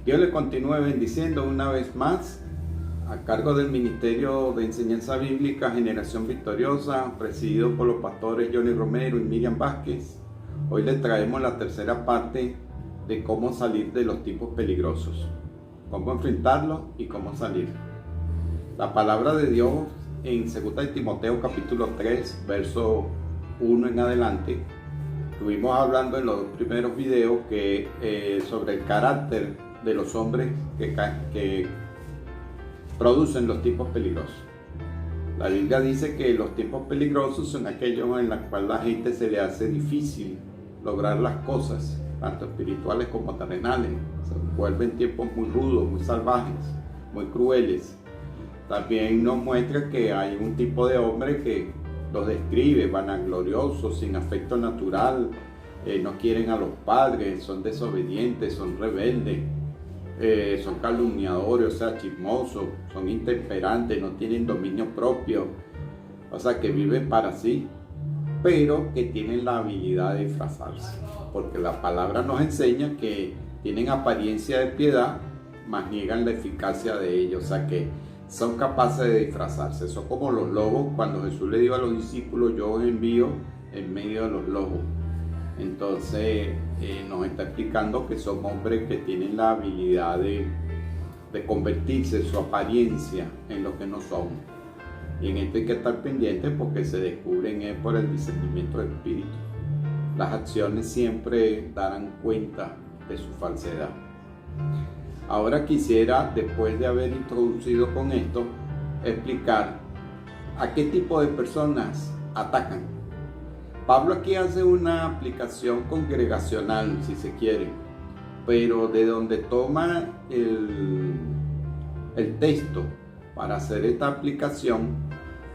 Dios le continúe bendiciendo una vez más a cargo del Ministerio de Enseñanza Bíblica Generación Victoriosa, presidido por los pastores Johnny Romero y Miriam Vázquez. Hoy les traemos la tercera parte de cómo salir de los tiempos peligrosos, cómo enfrentarlos y cómo salir. La palabra de Dios en 2 Timoteo capítulo 3, verso 1 en adelante. Estuvimos hablando en los primeros videos sobre el carácter de los hombres que producen los tiempos peligrosos. La Biblia dice que los tiempos peligrosos son aquellos en los cuales la gente se le hace difícil lograr las cosas, tanto espirituales como terrenales. Se vuelven tiempos muy rudos, muy salvajes, muy crueles. También nos muestra que hay un tipo de hombre que los describe vanagloriosos, sin afecto natural, no quieren a los padres, son desobedientes, son rebeldes, son calumniadores, o sea, chismosos, son intemperantes, no tienen dominio propio, o sea, que viven para sí, pero que tienen la habilidad de disfrazarse, porque la palabra nos enseña que tienen apariencia de piedad, mas niegan la eficacia de ellos, o sea, que son capaces de disfrazarse. Son como los lobos. Cuando Jesús le dijo a los discípulos: yo os envío en medio de los lobos. Entonces nos está explicando que son hombres que tienen la habilidad de convertirse su apariencia en lo que no son. Y en esto hay que estar pendientes porque se descubren por el discernimiento del espíritu. Las acciones siempre darán cuenta de su falsedad. Ahora quisiera, después de haber introducido con esto, explicar a qué tipo de personas atacan. Pablo aquí hace una aplicación congregacional, si se quiere, pero de donde toma el texto para hacer esta aplicación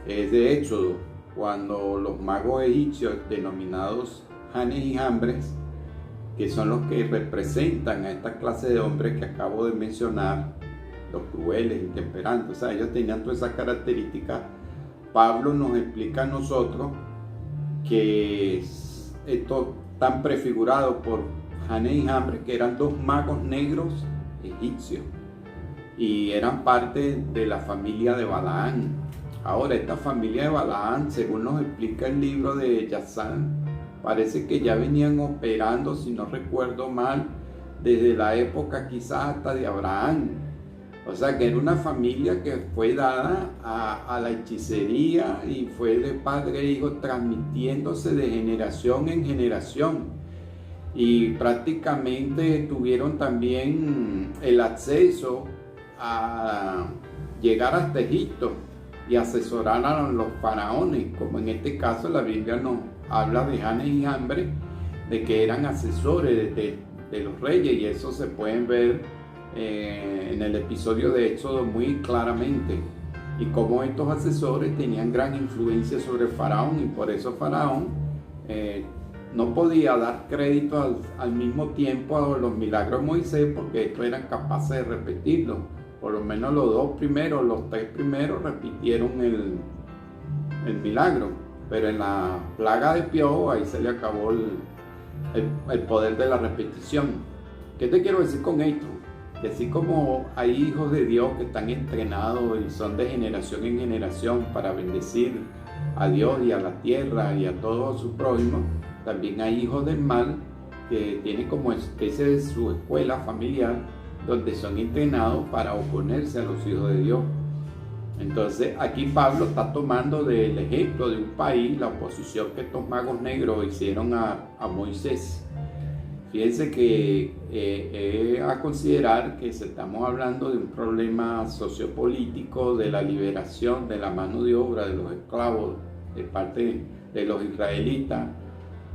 es de Éxodo, cuando los magos egipcios denominados Janes y Jambres, que son los que representan a esta clase de hombres que acabo de mencionar, los crueles, intemperantes, o sea, ellos tenían todas esas características. Pablo nos explica a nosotros que esto tan prefigurado por Janes y Jambres, que eran dos magos negros egipcios y eran parte de la familia de Balaán. Ahora, esta familia de Balaán, según nos explica el libro de Yazán, parece que ya venían operando, si no recuerdo mal, desde la época quizás hasta de Abraham. O sea que era una familia que fue dada a la hechicería y fue de padre e hijo, transmitiéndose de generación en generación. Y prácticamente tuvieron también el acceso a llegar hasta Egipto y asesorar a los faraones, como en este caso la Biblia nos habla de Janes y Jambres, de que eran asesores de los reyes, y eso se pueden ver en el episodio de Éxodo muy claramente, y cómo estos asesores tenían gran influencia sobre el faraón, y por eso faraón no podía dar crédito al mismo tiempo a los milagros de Moisés, porque estos eran capaces de repetirlo. Por lo menos los tres primeros repitieron el milagro, pero en la plaga de piojos ahí se le acabó el poder de la repetición. ¿Qué te quiero decir con esto? Que así como hay hijos de Dios que están entrenados y son de generación en generación para bendecir a Dios y a la tierra y a todos sus prójimos, también hay hijos del mal que tienen como especie de su escuela familiar, donde son entrenados para oponerse a los hijos de Dios. Entonces aquí Pablo está tomando del ejemplo de un país, la oposición que estos magos negros hicieron a Moisés. Fíjense que a considerar que estamos hablando de un problema sociopolítico, de la liberación de la mano de obra de los esclavos de parte de los israelitas,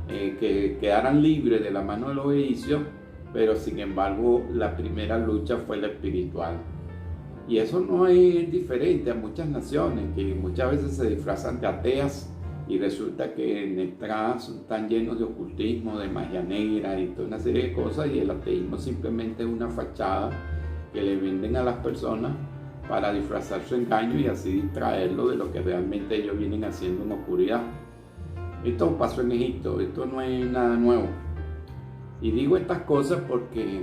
que quedaran libres de la mano de los egipcios, pero sin embargo la primera lucha fue la espiritual. Y eso no es diferente a muchas naciones que muchas veces se disfrazan de ateas y resulta que detrás están llenos de ocultismo, de magia negra y toda una serie de cosas, y el ateísmo simplemente es una fachada que le venden a las personas para disfrazar su engaño y así distraerlo de lo que realmente ellos vienen haciendo en oscuridad. Esto pasó en Egipto, esto no es nada nuevo. Y digo estas cosas porque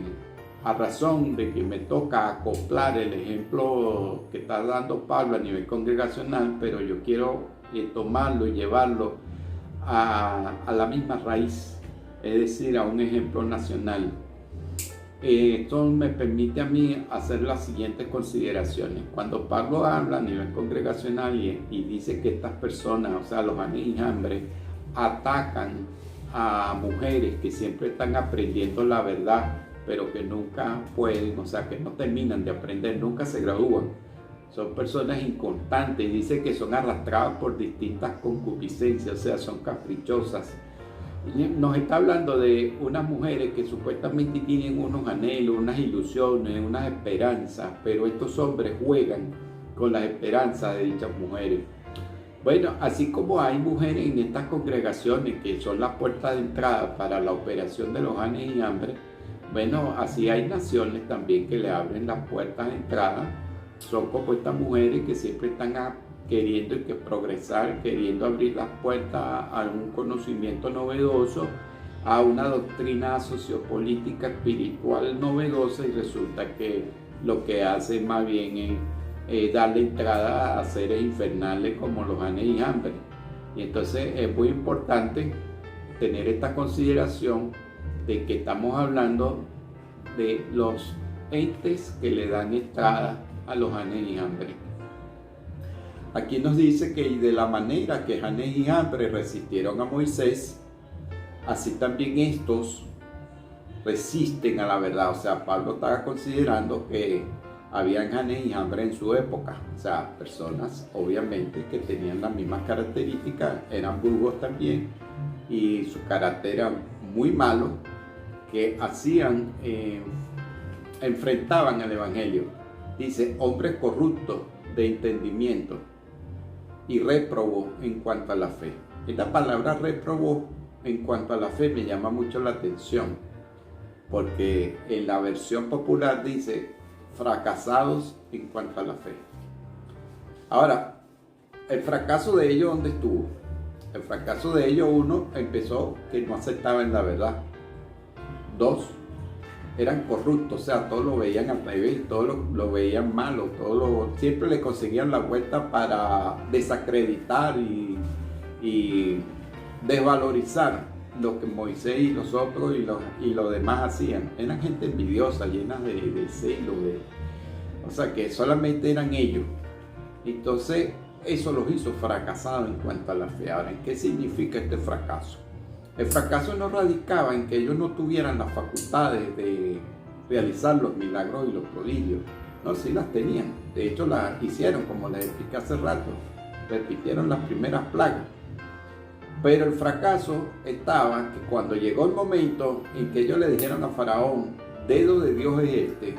a razón de que me toca acoplar el ejemplo que está dando Pablo a nivel congregacional, pero yo quiero tomarlo y llevarlo a la misma raíz, es decir, a un ejemplo nacional. Esto me permite a mí hacer las siguientes consideraciones. Cuando Pablo habla a nivel congregacional y dice que estas personas, o sea, los enjambres, atacan a mujeres que siempre están aprendiendo la verdad, pero que nunca pueden, o sea, que no terminan de aprender, nunca se gradúan. Son personas inconstantes y dice que son arrastradas por distintas concupiscencias, o sea, son caprichosas. Nos está hablando de unas mujeres que supuestamente tienen unos anhelos, unas ilusiones, unas esperanzas, pero estos hombres juegan con las esperanzas de dichas mujeres. Bueno, así como hay mujeres en estas congregaciones que son las puertas de entrada para la operación de los enjambres, bueno, así hay naciones también que le abren las puertas de entrada. Son como estas mujeres que siempre están queriendo progresar, queriendo abrir las puertas a un conocimiento novedoso, a una doctrina sociopolítica espiritual novedosa, y resulta que lo que hace más bien es darle entrada a seres infernales como los enjambres. Y entonces es muy importante tener esta consideración de que estamos hablando de los entes que le dan entrada a los enjambres. Aquí nos dice que de la manera que enjambres resistieron a Moisés, así también estos resisten a la verdad. O sea, Pablo estaba considerando que habían enjambres en su época, o sea, personas obviamente que tenían las mismas características, eran brujos también, y su carácter era muy malo, que hacían, enfrentaban el evangelio. Dice, hombres corruptos de entendimiento y réprobos en cuanto a la fe. Esta palabra réprobo en cuanto a la fe me llama mucho la atención, porque en la versión popular dice fracasados en cuanto a la fe. Ahora, el fracaso de ellos, ¿dónde estuvo? El fracaso de ellos, uno, empezó que no aceptaban la verdad. Dos, eran corruptos, o sea, todos lo veían al revés, todos lo veían malo, siempre le conseguían la vuelta para desacreditar y desvalorizar lo que Moisés y los otros y los demás hacían. Eran gente envidiosa, llena de celo, o sea, que solamente eran ellos. Entonces, eso los hizo fracasados en cuanto a la fe. Ahora, ¿qué significa este fracaso? El fracaso no radicaba en que ellos no tuvieran las facultades de realizar los milagros y los prodigios. No, sí las tenían. De hecho, las hicieron, como les expliqué hace rato. Repitieron las primeras plagas. Pero el fracaso estaba que cuando llegó el momento en que ellos le dijeron a Faraón, dedo de Dios es este,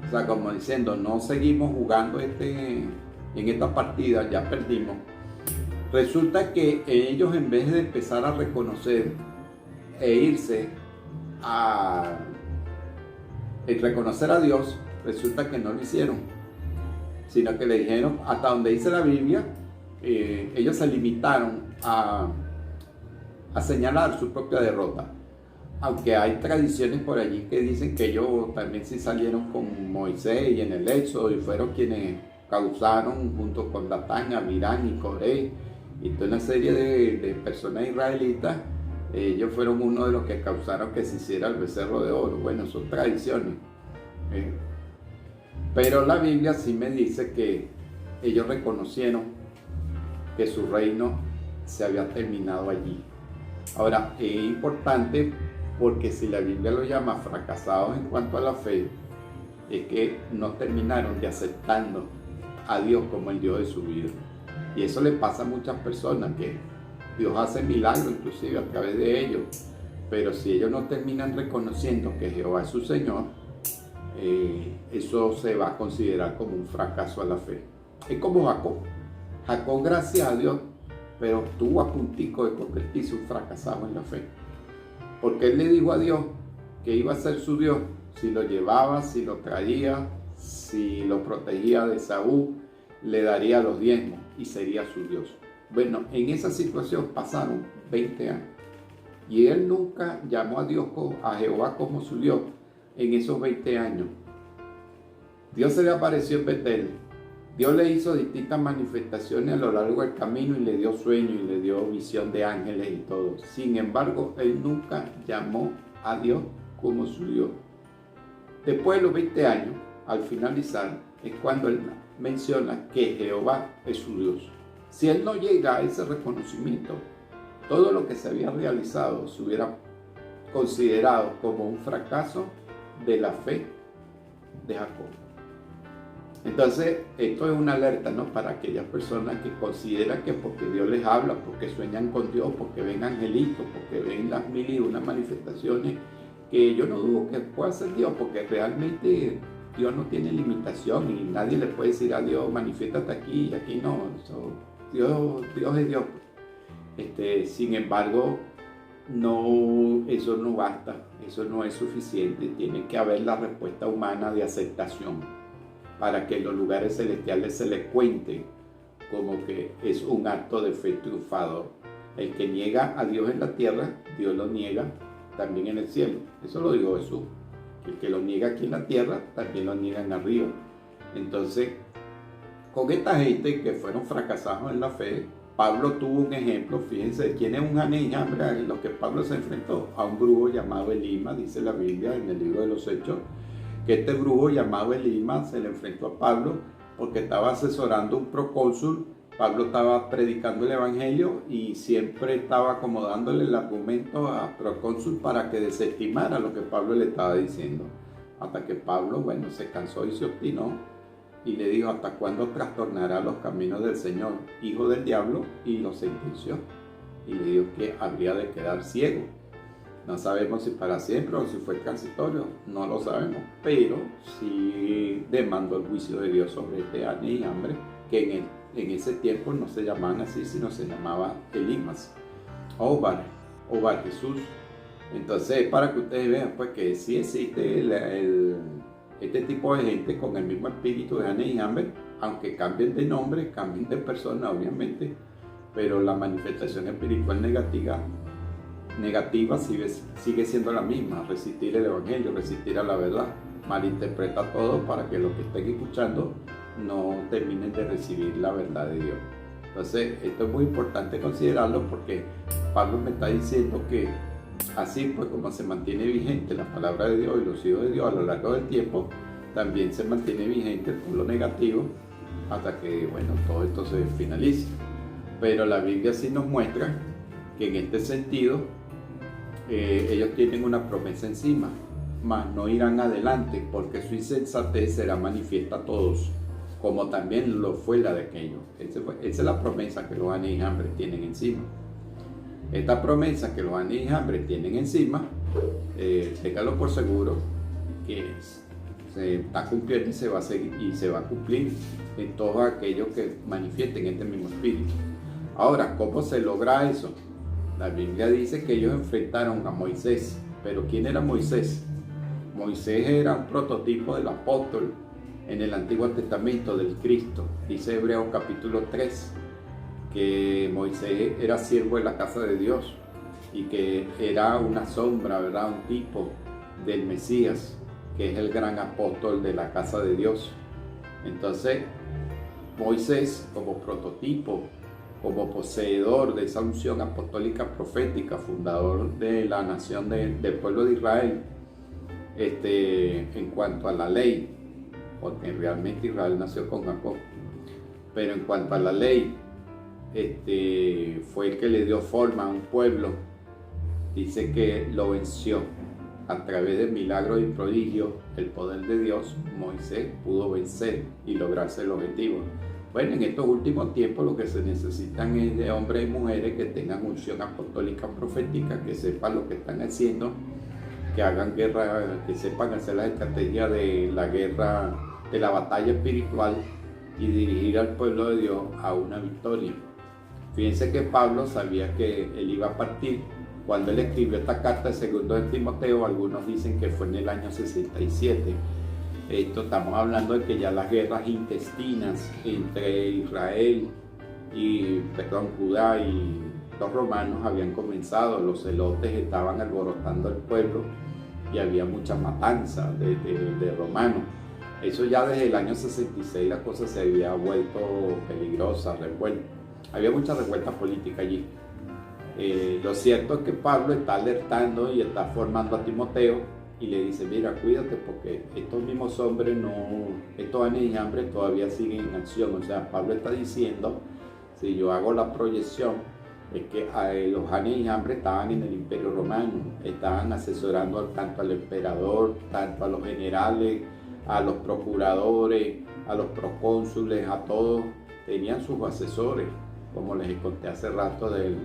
o sea, como diciendo, no seguimos jugando en esta partida, ya perdimos. Resulta que ellos, en vez de empezar a reconocer e irse a reconocer a Dios, resulta que no lo hicieron, sino que le dijeron, hasta donde dice la Biblia, ellos se limitaron a señalar su propia derrota. Aunque hay tradiciones por allí que dicen que ellos también sí salieron con Moisés y en el Éxodo y fueron quienes causaron, junto con Datán, Abiram y Coré y toda una serie de personas israelitas, ellos fueron uno de los que causaron que se hiciera el becerro de oro. Bueno, son tradiciones. Pero la Biblia sí me dice que ellos reconocieron que su reino se había terminado allí. Ahora, es importante porque si la Biblia lo llama fracasados en cuanto a la fe, es que no terminaron de aceptando a Dios como el Dios de su vida. Y eso le pasa a muchas personas, que Dios hace milagros inclusive a través de ellos, pero si ellos no terminan reconociendo que Jehová es su Señor, eso se va a considerar como un fracaso a la fe. Es como Jacob. Jacob, gracias a Dios, pero estuvo a puntico de convertirse en un fracasado en la fe, porque él le dijo a Dios que iba a ser su Dios si lo llevaba, si lo traía, si lo protegía de Saúl, le daría los diezmos y sería su Dios. Bueno, en esa situación pasaron 20 años y él nunca llamó a Dios, a Jehová como su Dios, en esos 20 años. Dios se le apareció en Betel. Dios le hizo distintas manifestaciones a lo largo del camino y le dio sueño y le dio visión de ángeles y todo. Sin embargo, él nunca llamó a Dios como su Dios. Después de los 20 años, al finalizar, es cuando él menciona que Jehová es su Dios. Si él no llega a ese reconocimiento, todo lo que se había realizado se hubiera considerado como un fracaso de la fe de Jacob. Entonces, esto es una alerta, ¿no? Para aquellas personas que consideran que porque Dios les habla, porque sueñan con Dios, porque ven angelitos, porque ven las mil y una manifestaciones, que yo no dudo que pueda ser Dios, porque realmente Dios no tiene limitación y nadie le puede decir a Dios, manifiéstate aquí y aquí no. Dios es Dios. Sin embargo, no, eso no basta, eso no es suficiente. Tiene que haber la respuesta humana de aceptación para que en los lugares celestiales se le cuente como que es un acto de fe triunfador. El que niega a Dios en la tierra, Dios lo niega también en el cielo. Eso lo dijo Jesús. El que lo niega aquí en la tierra, también lo niegan arriba. Entonces, con esta gente que fueron fracasados en la fe, Pablo tuvo un ejemplo. Fíjense, ¿quién es un anejambre? En lo que Pablo se enfrentó a un brujo llamado Elima, dice la Biblia en el libro de los Hechos, que este brujo llamado Elima se le enfrentó a Pablo porque estaba asesorando un procónsul. Pablo estaba predicando el evangelio y siempre estaba acomodándole el argumento a procónsul para que desestimara lo que Pablo le estaba diciendo. Hasta que Pablo, bueno, se cansó y se obstinó y le dijo: ¿hasta cuándo trastornará los caminos del Señor, hijo del diablo? Y lo sentenció. Y le dijo que habría de quedar ciego. No sabemos si para siempre o si fue transitorio, no lo sabemos, pero sí demandó el juicio de Dios sobre este anejambre, que en ese tiempo no se llamaban así, sino se llamaba Elimas o Bar Jesús. Entonces, para que ustedes vean pues que sí existe este tipo de gente con el mismo espíritu de anejambre, aunque cambien de nombre, cambien de persona obviamente, pero la manifestación espiritual negativa sigue siendo la misma: resistir el evangelio, resistir a la verdad, malinterpreta todo para que los que estén escuchando no terminen de recibir la verdad de Dios. Entonces, esto es muy importante considerarlo, porque Pablo me está diciendo que así pues como se mantiene vigente la palabra de Dios y los hijos de Dios a lo largo del tiempo, también se mantiene vigente por lo negativo hasta que, bueno, todo esto se finalice. Pero la Biblia sí nos muestra que en este sentido ellos tienen una promesa encima, mas no irán adelante, porque su insensatez será manifiesta a todos, como también lo fue la de aquellos. Esa es la promesa que los anejambres tienen encima. Esta promesa que los anejambres tienen encima, téngalo por seguro que se está cumpliendo y se va a seguir y se va a cumplir en todos aquellos que manifiesten este mismo espíritu. Ahora, ¿cómo se logra eso? La Biblia dice que ellos enfrentaron a Moisés. Pero ¿quién era Moisés? Moisés era un prototipo del apóstol en el Antiguo Testamento del Cristo. Dice Hebreos capítulo 3 que Moisés era siervo de la casa de Dios y que era una sombra, ¿verdad? Un tipo del Mesías, que es el gran apóstol de la casa de Dios. Entonces, Moisés, como prototipo, como poseedor de esa unción apostólica profética, fundador de la nación del pueblo de Israel, en cuanto a la ley, porque realmente Israel nació con Jacob, pero en cuanto a la ley, fue el que le dio forma a un pueblo. Dice que lo venció a través de milagros y prodigios. El poder de Dios, Moisés pudo vencer y lograrse el objetivo. Bueno, en estos últimos tiempos lo que se necesitan es de hombres y mujeres que tengan unción apostólica profética, que sepan lo que están haciendo, que hagan guerra, que sepan hacer la estrategia de la guerra, de la batalla espiritual, y dirigir al pueblo de Dios a una victoria. Fíjense que Pablo sabía que él iba a partir. Cuando él escribió esta carta de 2 de Timoteo, algunos dicen que fue en el año 67. Estamos hablando de que ya las guerras intestinas entre Israel y Judá y los romanos habían comenzado. Los celotes estaban alborotando al pueblo y había mucha matanza de romanos. Eso ya desde el año 66 la cosa se había vuelto peligrosa, revuelta. Había mucha revuelta política allí. Lo cierto es que Pablo está alertando y está formando a Timoteo y le dice, mira, cuídate porque estos mismos hombres, estos enjambres todavía siguen en acción. O sea, Pablo está diciendo, si yo hago la proyección, es que los enjambres estaban en el Imperio Romano, estaban asesorando tanto al emperador, tanto a los generales, a los procuradores, a los procónsules, a todos, tenían sus asesores, como les conté hace rato del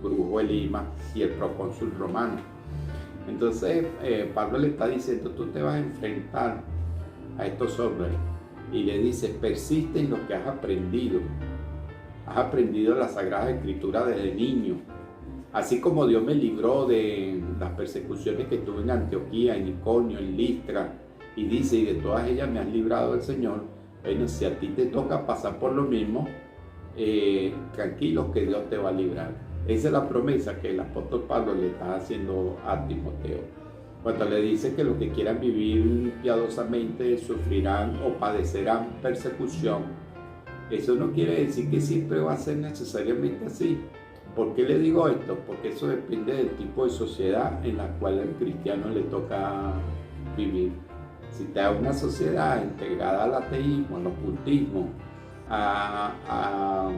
brujo Elima y el procónsul romano. Entonces Pablo le está diciendo, tú te vas a enfrentar a estos hombres, y le dice, persiste en lo que has aprendido la Sagrada Escritura desde niño, así como Dios me libró de las persecuciones que tuve en Antioquía, en Iconio, en Listra, y dice, y de todas ellas me has librado el Señor. Bueno, si a ti te toca pasar por lo mismo, tranquilo que Dios te va a librar. Esa es la promesa que el apóstol Pablo le está haciendo a Timoteo. Cuando le dice que los que quieran vivir piadosamente sufrirán o padecerán persecución, eso no quiere decir que siempre va a ser necesariamente así. ¿Por qué le digo esto? Porque eso depende del tipo de sociedad en la cual al cristiano le toca vivir. Si te da una sociedad entregada al ateísmo, al ocultismo, a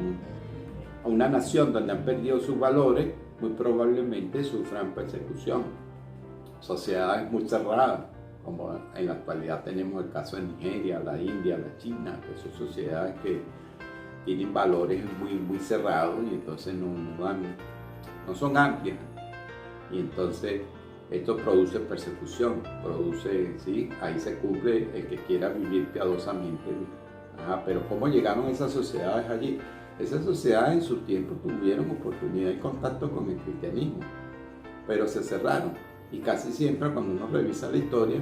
una nación donde han perdido sus valores, muy probablemente sufran persecución. Sociedades muy cerradas, como en la actualidad tenemos el caso de Nigeria, la India, la China, que son sociedades que tienen valores muy cerrados y entonces no son amplias. Y entonces esto produce persecución, ¿sí? Ahí se cumple el que quiera vivir piadosamente. Pero ¿cómo llegaron esas sociedades allí? Esas sociedades en su tiempo tuvieron oportunidad y contacto con el cristianismo, pero se cerraron. Y casi siempre cuando uno revisa la historia,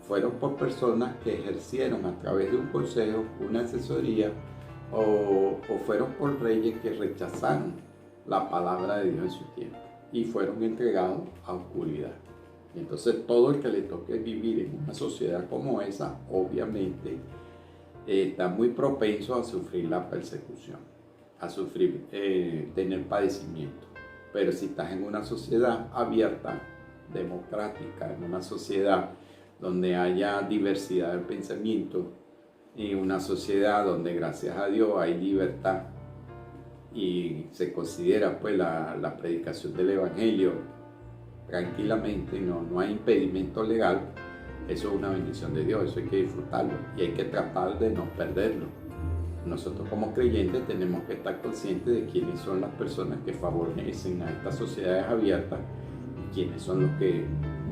fueron por personas que ejercieron a través de un consejo, una asesoría, o fueron por reyes que rechazaron la palabra de Dios en su tiempo y fueron entregados a oscuridad. Y entonces todo el que le toque vivir en una sociedad como esa, obviamente, está muy propenso a sufrir la persecución, a sufrir, tener padecimiento. Pero si estás en una sociedad abierta, democrática, en una sociedad donde haya diversidad de pensamiento, en una sociedad donde gracias a Dios hay libertad y se considera pues la predicación del evangelio tranquilamente, no hay impedimento legal, eso es una bendición de Dios, eso hay que disfrutarlo y hay que tratar de no perderlo. Nosotros como creyentes tenemos que estar conscientes de quiénes son las personas que favorecen a estas sociedades abiertas y quiénes son los que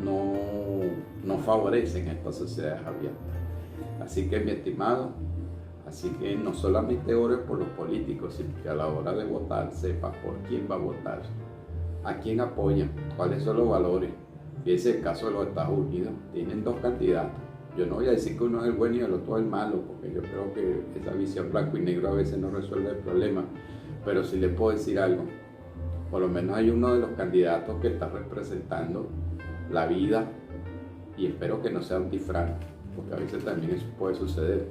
no favorecen a estas sociedades abiertas. Así que mi estimado, no solamente ores por los políticos, sino que a la hora de votar sepa por quién va a votar, a quién apoyan, cuáles son los valores. Fíjese el caso de los Estados Unidos, tienen dos candidatos. Yo no voy a decir que uno es el bueno y el otro es el malo, porque yo creo que esa visión blanco y negro a veces no resuelve el problema, pero sí les puedo decir algo. Por lo menos hay uno de los candidatos que está representando la vida, y espero que no sea un disfraz, porque a veces también eso puede suceder.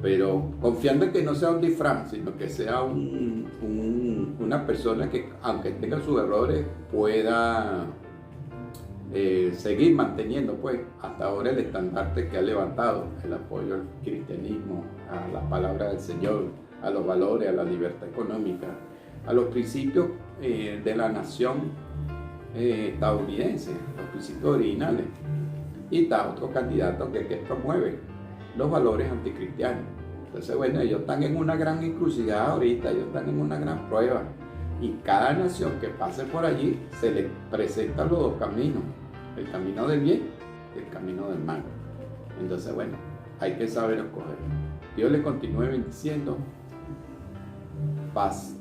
Pero confiando en que no sea un disfraz, sino que sea una persona que, aunque tenga sus errores, pueda seguir manteniendo pues hasta ahora el estandarte que ha levantado, el apoyo al cristianismo, a la palabra del Señor, a los valores, a la libertad económica, a los principios de la nación estadounidense, los principios originales. Y está otro candidato que promueve los valores anticristianos. Entonces, bueno, ellos están en una gran encrucijada ahorita, ellos están en una gran prueba. Y cada nación que pase por allí se le presentan los dos caminos, el camino del bien y el camino del mal. Entonces, bueno, hay que saber escoger. Dios le continúe bendiciendo. Paz.